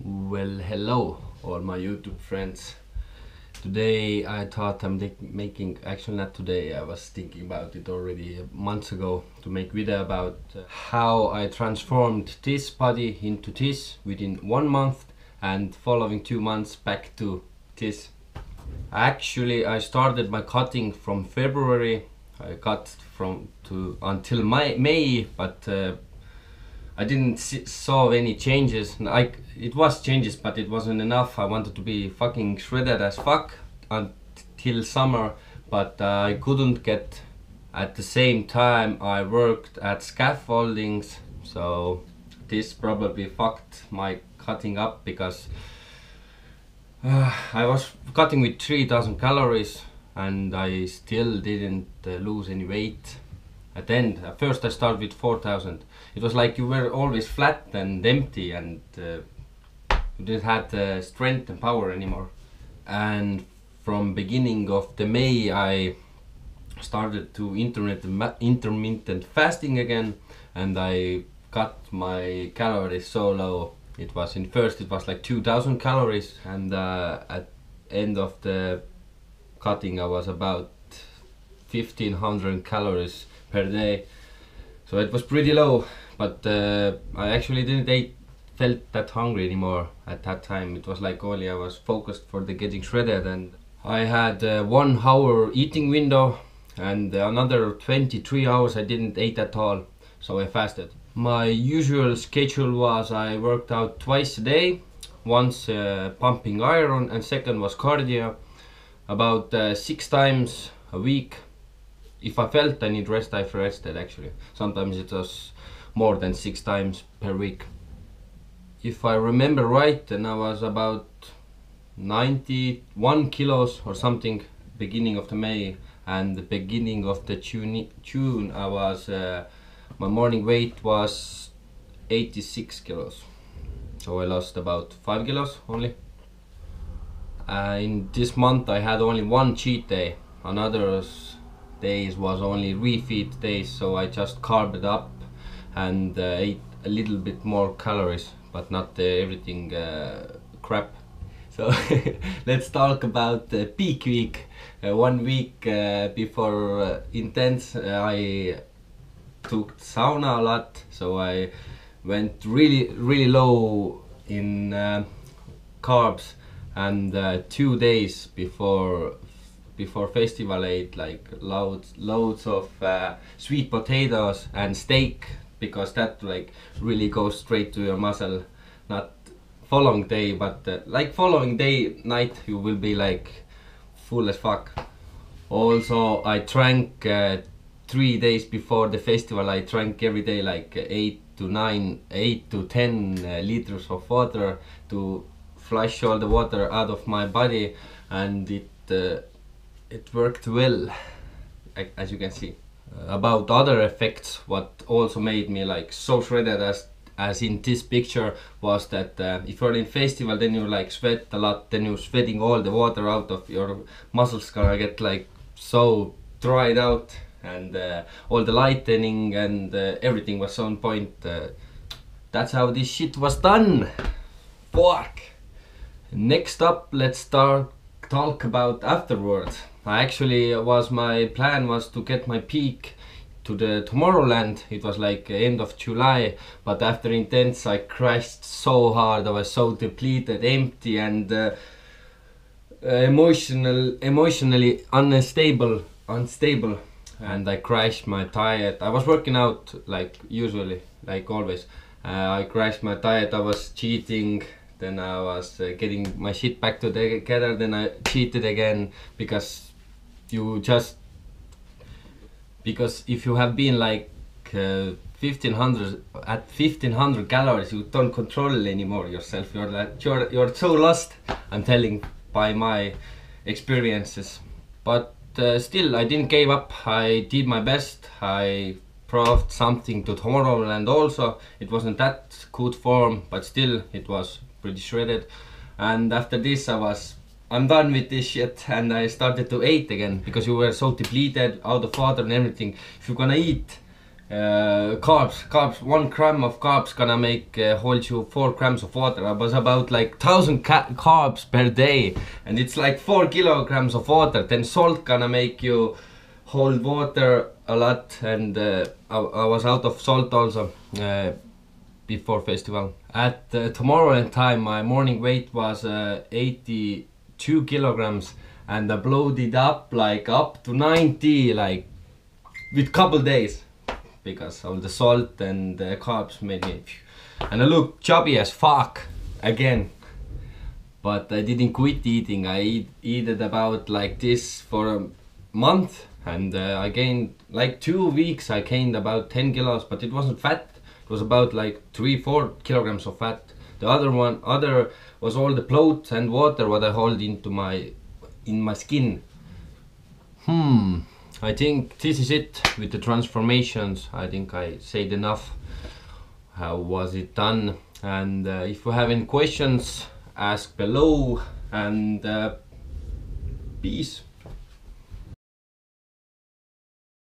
Well, hello all my YouTube friends. Today I thought I'm making, actually not today, I was thinking about it already months ago, to make video about how I transformed this body into this within 1 month and following 2 months back to this. Actually I started my cutting from February. I cut until May, but I didn't saw any changes. It was changes, but it wasn't enough. I wanted to be fucking shredded as fuck until summer, but I couldn't get. At the same time I worked at scaffoldings, so this probably fucked my cutting up, because I was cutting with 3000 calories and I still didn't lose any weight. At the end, at first I started with 4000. It was like you were always flat and empty, and you didn't have strength and power anymore. And from beginning of the May I started to intermittent fasting again, and I cut my calories so low. It was first it was like 2000 calories, and at end of the cutting I was about 1500 calories per day, so it was pretty low. But I actually didn't felt that hungry anymore at that time. It was like only I was focused for the getting shredded, and I had 1 hour eating window and another 23 hours I didn't eat at all, so I fasted. My usual schedule was I worked out twice a day, once pumping iron and second was cardio, about 6 times a week. If I felt I need rest, I rested actually. Sometimes it was more than 6 times per week. If I remember right, then I was about 91 kilos or something beginning of the May, and the beginning of the June I was my morning weight was 86 kilos. So I lost about 5 kilos only. In this month I had only 1 cheat day. Another days was only refeed days, so I just carbed up and ate a little bit more calories, but not everything crap. So let's talk about the peak week. 1 week before intense I took sauna a lot, so I went really low in carbs, and 2 days before festival I ate like loads of sweet potatoes and steak, because that like really goes straight to your muscle. Not following day, but like following day night you will be like full as fuck. Also I drank 3 days before the festival. I drank every day like 8 to 10 liters of water to flush all the water out of my body, and it worked well, as you can see. About other effects, what also made me like so shredded as in this picture was that if you're in festival, then you like sweat a lot, then you're sweating all the water out of your muscles, gonna get like so dried out, and all the lightening and everything was on point. That's how this shit was done. Fuck. Next up, let's talk about afterwards. My plan was to get my peak to the Tomorrowland. It was like end of July, but after intense I crashed so hard. I was so depleted, empty, and emotionally unstable, and I crashed my diet. I was working out like usually, like always. I crashed my diet. I was cheating. Then I was getting my shit back together, then I cheated again, because if you have been like 1500 calories, you don't control anymore yourself. You're so lost, I'm telling by my experiences. But still I didn't give up. I did my best. I proved something to Tomorrowland also. It wasn't that good form, but still it was pretty shredded. And after this I'm done with this shit, and I started to eat again, because you were so depleted, out of water and everything. If you're gonna eat carbs. 1 gram of carbs gonna make hold you 4 grams of water. I was about like 1,000 carbs per day, and it's like 4 kilograms of water. Then salt gonna make you hold water a lot, and I was out of salt also before festival. At Tomorrowland time, my morning weight was 82 kilograms, and I blowed it up like up to 90, like with couple days, because of the salt and the carbs made me, and I look chubby as fuck again. But I didn't quit eating. I eat it about like this for a month, and I gained like 2 weeks. I gained about 10 kilos, but it wasn't fat. It was about like 3-4 kilograms of fat. The other was all the bloat and water what I hold into my skin. I think this is it with the transformations. I think I said enough. How was it done? And if you have any questions, ask below, and peace.